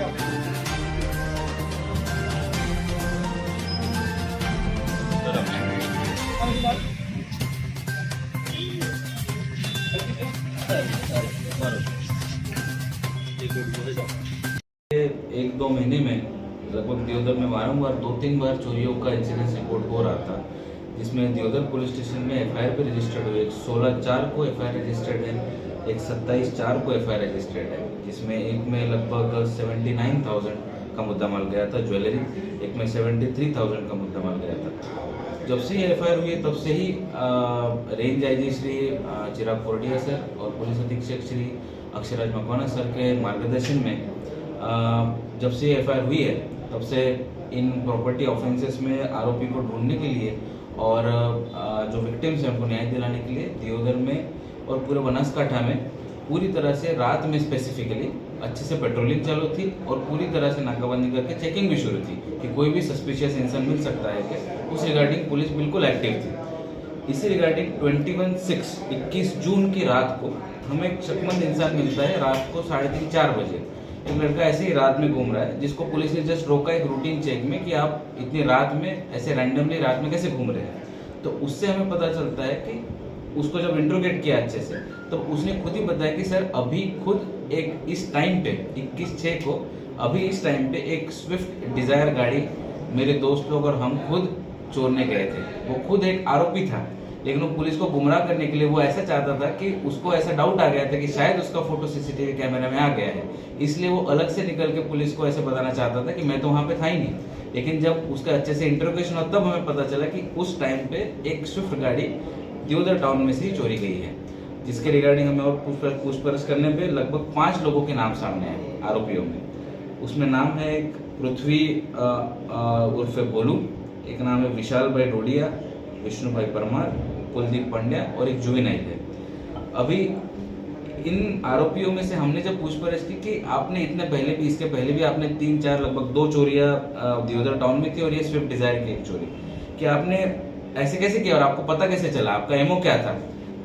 एक दो महीने में लगभग दियोदर में वारंवार 2-3 बार चोरियों का इंसिडेंस रिपोर्ट हो रहा था, जिसमें दियोदर पुलिस स्टेशन में एफआईआर भी रजिस्टर्ड हुई। एक 16/4 को एफआईआर रजिस्टर्ड है, एक 27/4 को एफआईआर रजिस्टर्ड है, जिसमें एक में लगभग 79,000 का मुद्दामाल गया था ज्वेलरी, एक में 73,000 का मुद्दामाल गया था। जब से ये एफआईआर हुई तब से ही रेंज आईजी श्री चिराग कोरडिया सर और पुलिस अधीक्षक श्री अक्षराज मकवाना सर के मार्गदर्शन में जब से एफआईआर हुई है तब से इन प्रॉपर्टी ऑफेंसेस में आरोपी को ढूंढने के लिए और जो विक्टिम्स हैं उनको न्याय दिलाने के लिए दियोदर में और पूरे बनासकांठा में पूरी तरह से रात में स्पेसिफिकली अच्छे से पेट्रोलिंग चालू थी और पूरी तरह से नाकाबंदी करके चेकिंग भी शुरू थी कि कोई भी सस्पिशियस इंसान मिल सकता है कि उस रिगार्डिंग पुलिस बिल्कुल एक्टिव थी। इसी रिगार्डिंग 21 जून की रात को हमें एक शक्मंद इंसान मिलता है रात को 3:30-4 बजे। एक लड़का ऐसे ही रात में घूम रहा है, जिसको पुलिस ने जस्ट रोका एक रूटीन चेक में कि आप इतनी रात में ऐसे रैंडमली रात में कैसे घूम रहे हैं। तो उससे हमें पता चलता है कि उसको जब इंट्रोगेट किया अच्छे से तो उसने खुद ही बताया कि सर अभी खुद एक इस टाइम पे 21/6 को अभी इस टाइम पे एक स्विफ्ट डिजायर गाड़ी मेरे दोस्त लोग और हम खुद चोरने गए थे। वो खुद एक आरोपी था, लेकिन वो पुलिस को गुमराह करने के लिए वो ऐसा चाहता था कि उसको ऐसा डाउट आ गया था कि शायद उसका फोटो सीसीटीवी कैमरे में आ गया है, इसलिए वो अलग से निकल के पुलिस को ऐसे बताना चाहता था कि मैं तो वहां पे था ही नहीं। लेकिन जब उसका अच्छे से इंटरोगेशन हुआ तब हमें पता चला कि उस टाइम पे एक स्विफ्ट गाड़ी दियोदर टाउन में से ही चोरी गई है, जिसके रिगार्डिंग हमें और पूछपरछ करने पे लगभग 5 लोगों के नाम सामने आए आरोपियों में। उसमें नाम है एक पृथ्वी उर्फे बोलू, एक नाम है विशाल भाई डोडिया, विष्णु भाई परमार, कुलदीप पांड्या और एक जुवेनाइल है। अभी इन आरोपियों में से हमने जब पूछपरछ की कि आपने इतने पहले भी इसके पहले भी आपने 3-4 लगभग 2 चोरियां दियोदर टाउन में थी और ये स्विफ्ट डिजायर की एक चोरी, कि आपने ऐसे कैसे किया और आपको पता कैसे चला, आपका एमओ क्या था।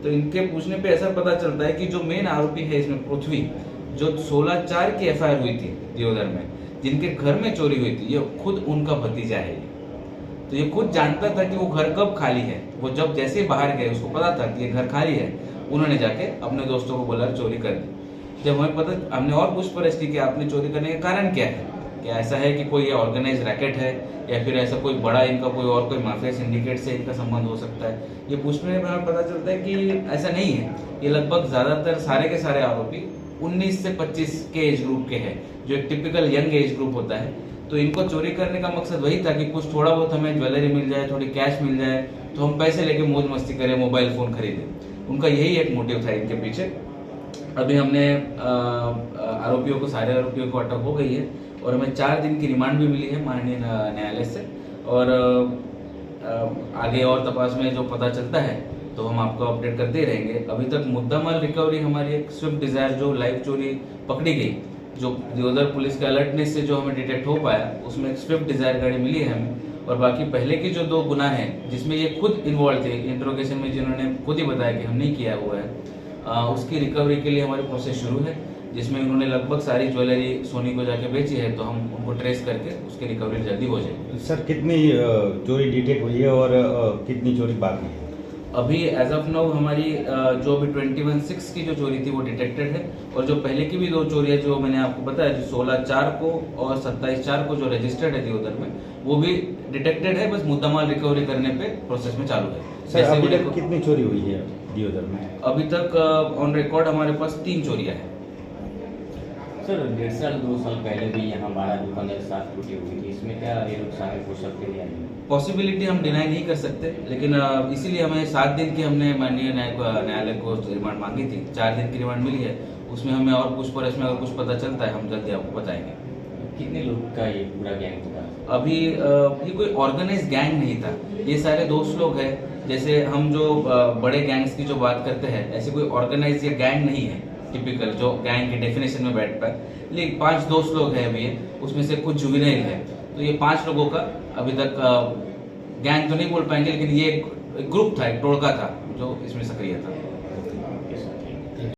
तो इनके पूछने पे ऐसा पता चलता है कि जो मेन आरोपी है इसमें पृथ्वी, जो 16/4 की एफआईआर हुई थी दियोदर में, जिनके घर में चोरी हुई थी, ये खुद उनका भतीजा है। तो ये खुद जानता था कि वो घर कब खाली है। वो जब जैसे ही बाहर गए उसको पता था कि ये घर खाली है, उन्होंने जाके अपने दोस्तों को बोला चोरी कर दी। जब हमें पता, हमने और पूछपरछ की कि आपने चोरी करने का कारण क्या है, क्या ऐसा है कि कोई ऑर्गेनाइज रैकेट है या फिर ऐसा कोई बड़ा इनका कोई और कोई माफिया सिंडिकेट से इनका संबंध हो सकता है। ये पूछने में हमें पता चलता है कि ऐसा नहीं है। ये लगभग ज्यादातर सारे के सारे आरोपी 19 से 25 के एज ग्रुप के हैं, जो एक टिपिकल यंग एज ग्रुप होता है। तो इनको चोरी करने का मकसद वही था कि कुछ थोड़ा बहुत हमें ज्वेलरी मिल जाए, थोड़ी कैश मिल जाए, तो हम पैसे लेके मौज मस्ती करें, मोबाइल फोन खरीदें। उनका यही एक मोटिव था इनके पीछे। अभी हमने आरोपियों को, सारे आरोपियों को अटक हो गई है और हमें 4 दिन की रिमांड भी मिली है माननीय न्यायालय से। और आगे और तपास में जो पता चलता है तो हम आपको अपडेट करते रहेंगे। अभी तक मुद्दामाल रिकवरी हमारी एक स्विफ्ट डिजायर जो लाइव चोरी पकड़ी गई, जो दियोदर पुलिस के अलर्टनेस से जो हमें डिटेक्ट हो पाया, उसमें एक स्विफ्ट डिजायर गाड़ी मिली है हमें। और बाकी पहले के जो 2 गुनाह हैं जिसमें ये खुद इन्वॉल्व थे, इंट्रोगेशन में जिन्होंने खुद ही बताया कि हम नहीं किया हुआ है, उसकी रिकवरी के लिए हमारी प्रोसेस शुरू है, जिसमें उन्होंने लगभग सारी ज्वेलरी सोनी को जाके बेची है। तो हम उनको ट्रेस करके उसकी रिकवरी जल्दी हो जाएगी। सर कितनी चोरी डिटेक्ट हुई है और कितनी चोरी बाकी है? अभी एज ऑफ नाउ हमारी जो अभी 21/6 की जो चोरी थी वो डिटेक्टेड है, और जो पहले की भी 2 चोरियां जो मैंने आपको बताया, जो 16/4 को और 27/4 को जो रजिस्टर्ड है दियोदर में, वो भी डिटेक्टेड है। बस मुद्दामाल रिकवरी करने पे प्रोसेस में चालू है। सर अभी तक कितनी चोरी हुई है दियोदर में? अभी तक ऑन रिकॉर्ड हमारे पास 3 चोरियां हैं। सर 1.5 साल 2 साल पहले भी यहाँ 12 दुकानें साथ टूटी हुई थी, इसमें क्या ये लोग शामिल हो सकते हैं? पॉसिबिलिटी हम डिनाई नहीं कर सकते, लेकिन इसीलिए हमें 7 दिन की हमने माननीय न्यायालय को रिमांड मांगी थी। 4 दिन की रिमांड मिली है, उसमें हमें और पूछपरछ में अगर कुछ पता चलता है हम जल्दी आपको बताएंगे। कितने लोग का ये पूरा गैंग था? अभी ये कोई ऑर्गेनाइज गैंग नहीं था, ये सारे दोस्त लोग हैं। जैसे हम जो बड़े गैंग्स की जो बात करते हैं, ऐसे कोई ऑर्गेनाइज ये गैंग नहीं है टिपिकल जो गैंग के डेफिनेशन में बैठता है। लेकिन 5 दोस्त लोग हैं अभी, उसमें से कुछ जुवेनाइल है। तो ये 5 लोगों का अभी तक गैंग तो नहीं बोल पाएंगे, लेकिन ये एक ग्रुप था, एक टोलका था जो इसमें सक्रिय था।